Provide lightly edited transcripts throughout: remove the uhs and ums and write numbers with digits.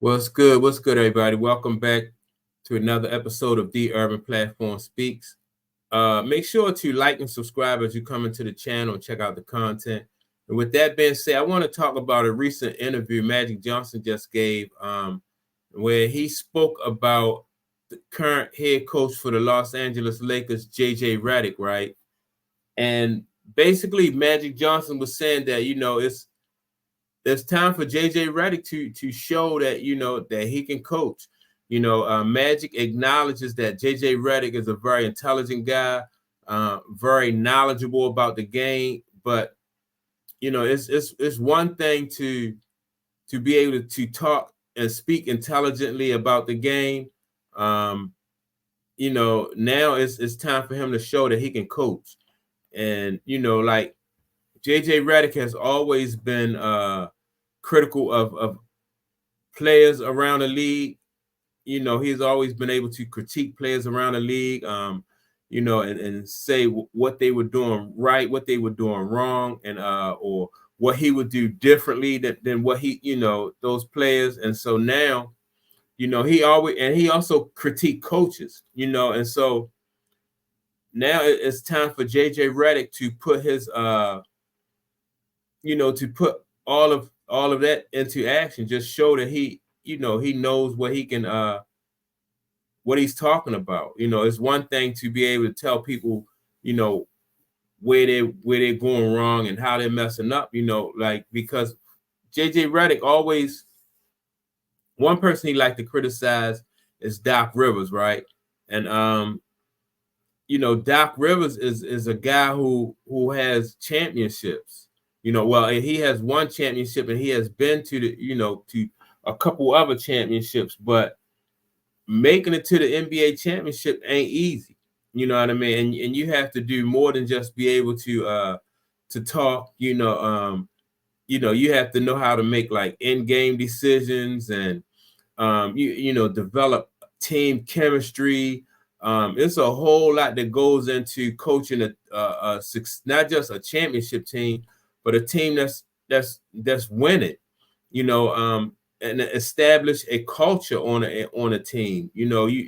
What's good? What's good, everybody? Welcome back to another episode of The Urban Platform Speaks. Make sure to like and subscribe as you come into the channel and check out the content. And with that being said, I want to talk about a recent interview Magic Johnson just gave, where he spoke about the current head coach for the Los Angeles Lakers, JJ Redick, right? And basically, Magic Johnson was saying that it's time for JJ Redick to show that that he can coach. Magic acknowledges that JJ Redick is a very intelligent guy, very knowledgeable about the game. But it's one thing to be able to talk and speak intelligently about the game. Now it's time for him to show that he can coach. And like JJ Redick has always been critical of players around the league. He's always been able to critique players around the league, and say what they were doing right, what they were doing wrong, and or what he would do differently than what those players. And so now, he also critique coaches, and so now it's time for JJ Redick to put his to put all of that into action. Just show that he knows what he can what he's talking about. It's one thing to be able to tell people where they're going wrong and how they're messing up, like, because JJ Redick always, one person he liked to criticize is Doc Rivers, right? And Doc Rivers is a guy who has championships. Well, he has one championship and he has been to to a couple other championships, but making it to the NBA championship ain't easy. You know what I mean? And you have to do more than just be able to talk. You have to know how to make like in-game decisions and develop team chemistry. It's a whole lot that goes into coaching not just a championship team, but a team that's winning, and establish a culture on a team.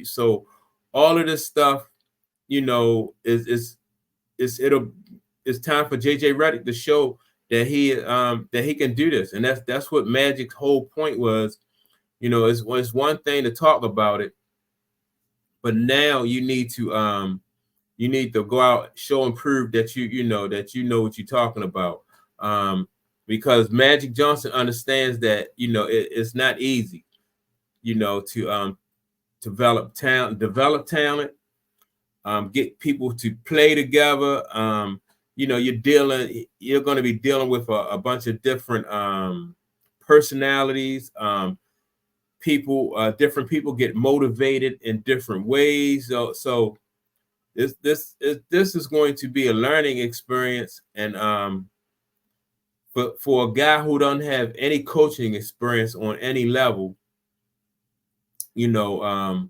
So all of this stuff, is it's time for JJ Redick to show that he can do this, and that's what Magic's whole point was. It's one thing to talk about it, but now you need to go out, show and prove that you know what you're talking about. Because Magic Johnson understands that it's not easy, to develop talent, get people to play together. You're going to be dealing with a bunch of different personalities. Different people get motivated in different ways. So this is going to be a learning experience, and but for a guy who don't have any coaching experience on any level, so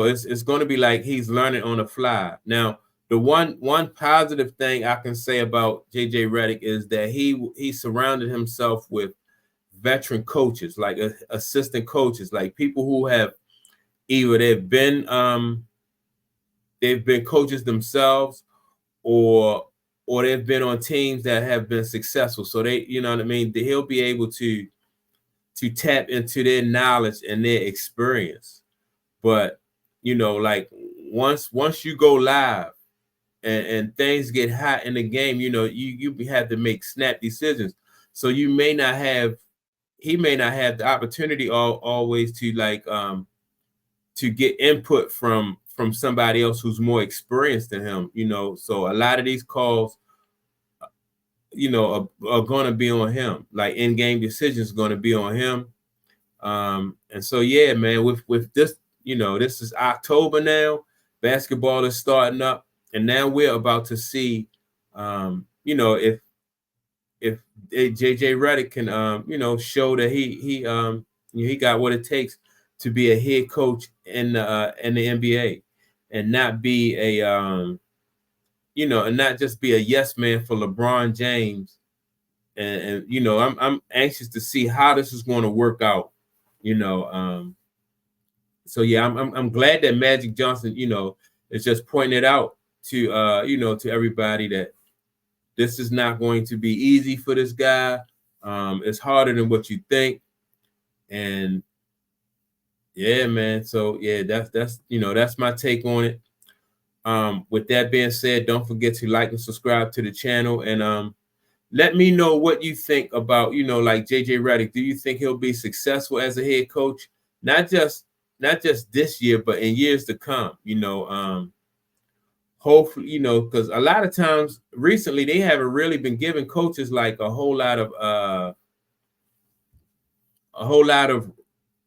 it's going to be like he's learning on the fly. Now, the one positive thing I can say about JJ Redick is that he surrounded himself with veteran coaches, like assistant coaches, like people who have either they've been coaches themselves, or they've been on teams that have been successful. So they, what I mean, he'll be able to tap into their knowledge and their experience. But like once you go live and things get hot in the game, you have to make snap decisions. So he may not have the opportunity always to to get input from somebody else who's more experienced than him. So a lot of these calls are going to be on him. Like in-game decisions are going to be on him. And so yeah, man, with this, this is October now. Basketball is starting up, and now we're about to see if JJ Redick can show that he got what it takes to be a head coach in the NBA, and not be and not just be a yes man for LeBron James. And I'm anxious to see how this is going to work out You know, so yeah, I'm glad that Magic Johnson, is just pointing it out to to everybody that this is not going to be easy for this guy. It's harder than what you think. And yeah, man. So yeah, that's my take on it. With that being said, don't forget to like and subscribe to the channel, and let me know what you think about, like JJ Redick. Do you think he'll be successful as a head coach? Not just this year, but in years to come, hopefully, because a lot of times recently they haven't really been giving coaches like a whole lot of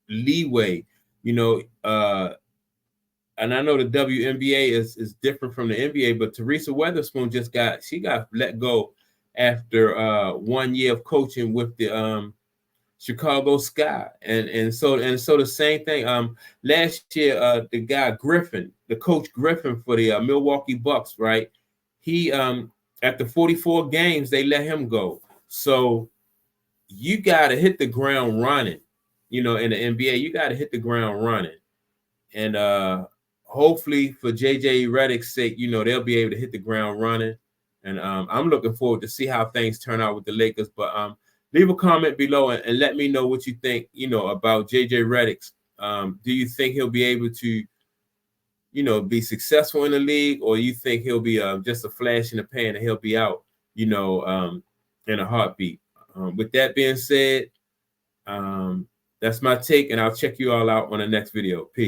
leeway, and I know the WNBA is different from the NBA, but Teresa Weatherspoon she got let go after 1 year of coaching with the Chicago Sky, and so the same thing. Last year, the guy Griffin, the coach Griffin for the Milwaukee Bucks, right? He after 44 games they let him go. So you got to hit the ground running, in the NBA. You got to hit the ground running, and hopefully for JJ Redick's sake, they'll be able to hit the ground running. And I'm looking forward to see how things turn out with the Lakers. But leave a comment below and let me know what you think, about JJ Redick's. Do you think he'll be able to, be successful in the league, or you think he'll be just a flash in the pan and he'll be out, in a heartbeat? With that being said, that's my take, and I'll check you all out on the next video. Peace.